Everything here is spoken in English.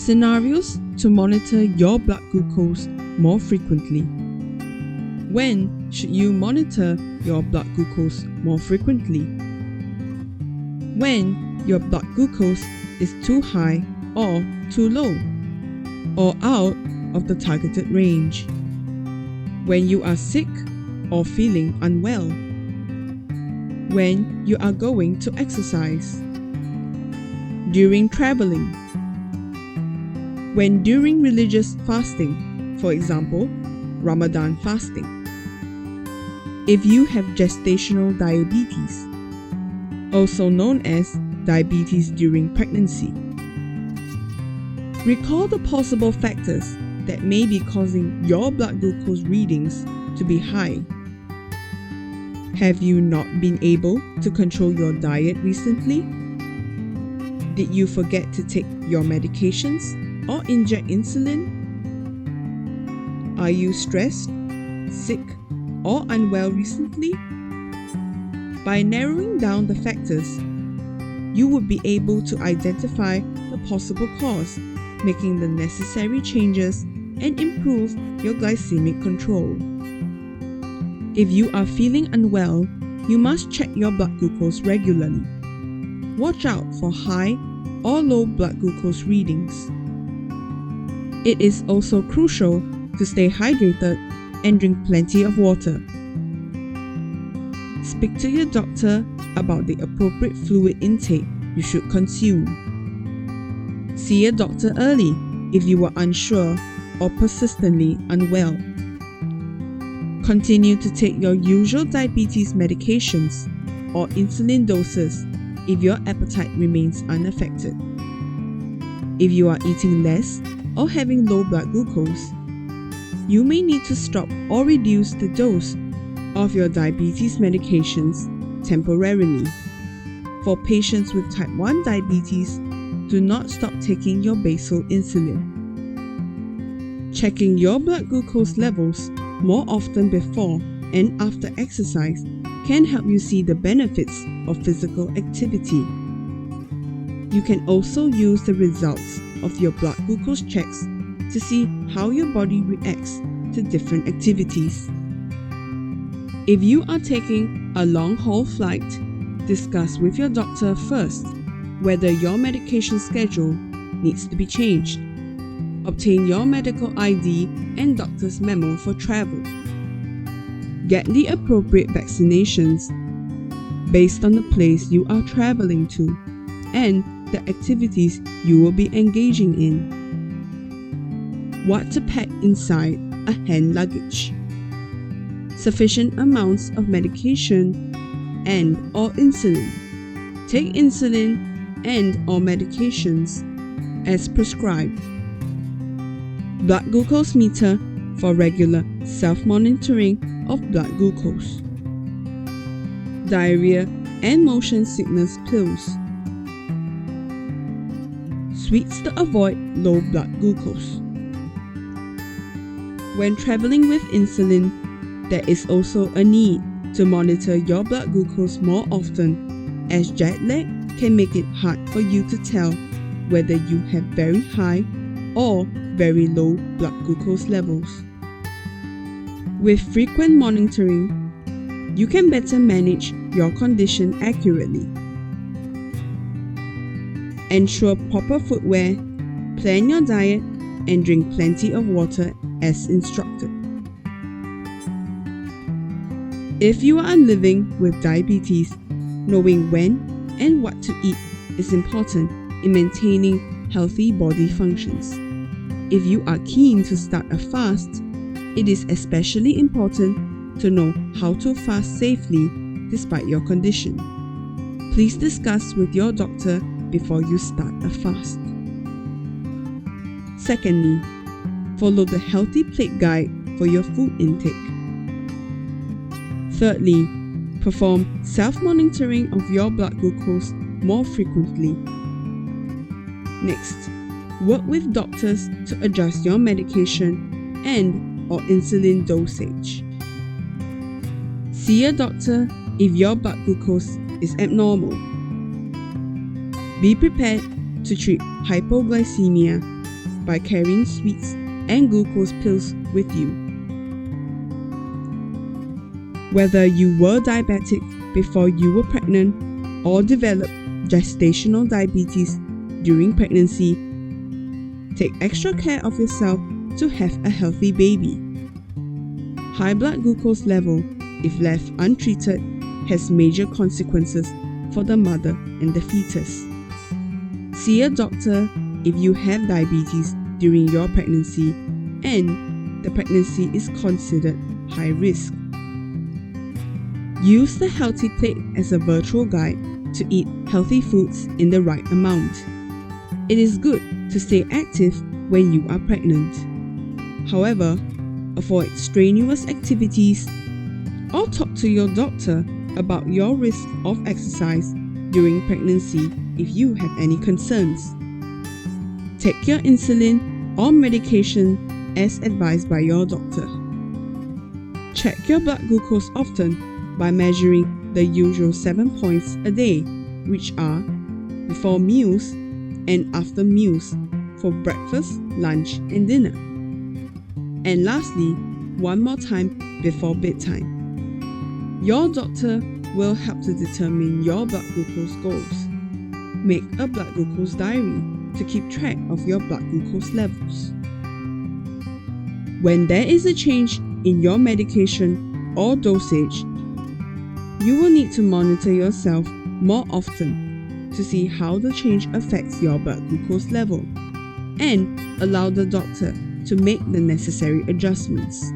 Scenarios to monitor your blood glucose more frequently. When should you monitor your blood glucose more frequently? When your blood glucose is too high or too low, or out of the targeted range. When you are sick or feeling unwell. When you are going to exercise. During traveling. When during religious fasting, for example, Ramadan fasting. If you have gestational diabetes, also known as diabetes during pregnancy. Recall the possible factors that may be causing your blood glucose readings to be high. Have you not been able to control your diet recently? Did you forget to take your medications or inject insulin? Are you stressed, sick, or unwell recently? By narrowing down the factors, you would be able to identify the possible cause, making the necessary changes and improve your glycemic control. If you are feeling unwell, you must check your blood glucose regularly. Watch out for high or low blood glucose readings. It is also crucial to stay hydrated and drink plenty of water. Speak to your doctor about the appropriate fluid intake you should consume. See a doctor early if you are unsure or persistently unwell. Continue to take your usual diabetes medications or insulin doses if your appetite remains unaffected. If you are eating less or having low blood glucose, you may need to stop or reduce the dose of your diabetes medications temporarily. For patients with type 1 diabetes, do not stop taking your basal insulin. Checking your blood glucose levels more often before and after exercise can help you see the benefits of physical activity. You can also use the results of your blood glucose checks to see how your body reacts to different activities. If you are taking a long-haul flight, discuss with your doctor first whether your medication schedule needs to be changed. Obtain your medical ID and doctor's memo for travel. Get the appropriate vaccinations based on the place you are traveling to and the activities you will be engaging in. What to pack inside a hand luggage. Sufficient amounts of medication and or insulin. Take insulin and or medications as prescribed. Blood glucose meter for regular self-monitoring of blood glucose. Diarrhea and motion sickness pills. Sweets to avoid low blood glucose. When traveling with insulin, there is also a need to monitor your blood glucose more often, as jet lag can make it hard for you to tell whether you have very high or very low blood glucose levels. With frequent monitoring, you can better manage your condition accurately. Ensure proper footwear, plan your diet, and drink plenty of water as instructed. If you are living with diabetes, knowing when and what to eat is important in maintaining healthy body functions. If you are keen to start a fast, it is especially important to know how to fast safely despite your condition. Please discuss with your doctor before you start a fast. Secondly, follow the healthy plate guide for your food intake. Thirdly, perform self-monitoring of your blood glucose more frequently. Next, work with doctors to adjust your medication and or insulin dosage. See a doctor if your blood glucose is abnormal. Be prepared to treat hypoglycemia by carrying sweets and glucose pills with you. Whether you were diabetic before you were pregnant or developed gestational diabetes during pregnancy, take extra care of yourself to have a healthy baby. High blood glucose level, if left untreated, has major consequences for the mother and the fetus. See a doctor if you have diabetes during your pregnancy and the pregnancy is considered high risk. Use the Healthy Plate as a virtual guide to eat healthy foods in the right amount. It is good to stay active when you are pregnant. However, avoid strenuous activities or talk to your doctor about your risk of exercise during pregnancy if you have any concerns. Take your insulin or medication as advised by your doctor. Check your blood glucose often by measuring the usual 7 points a day, which are before meals and after meals for breakfast, lunch, and dinner. And lastly, one more time before bedtime. Your doctor will help to determine your blood glucose goals. Make a blood glucose diary to keep track of your blood glucose levels. When there is a change in your medication or dosage, you will need to monitor yourself more often to see how the change affects your blood glucose level and allow the doctor to make the necessary adjustments.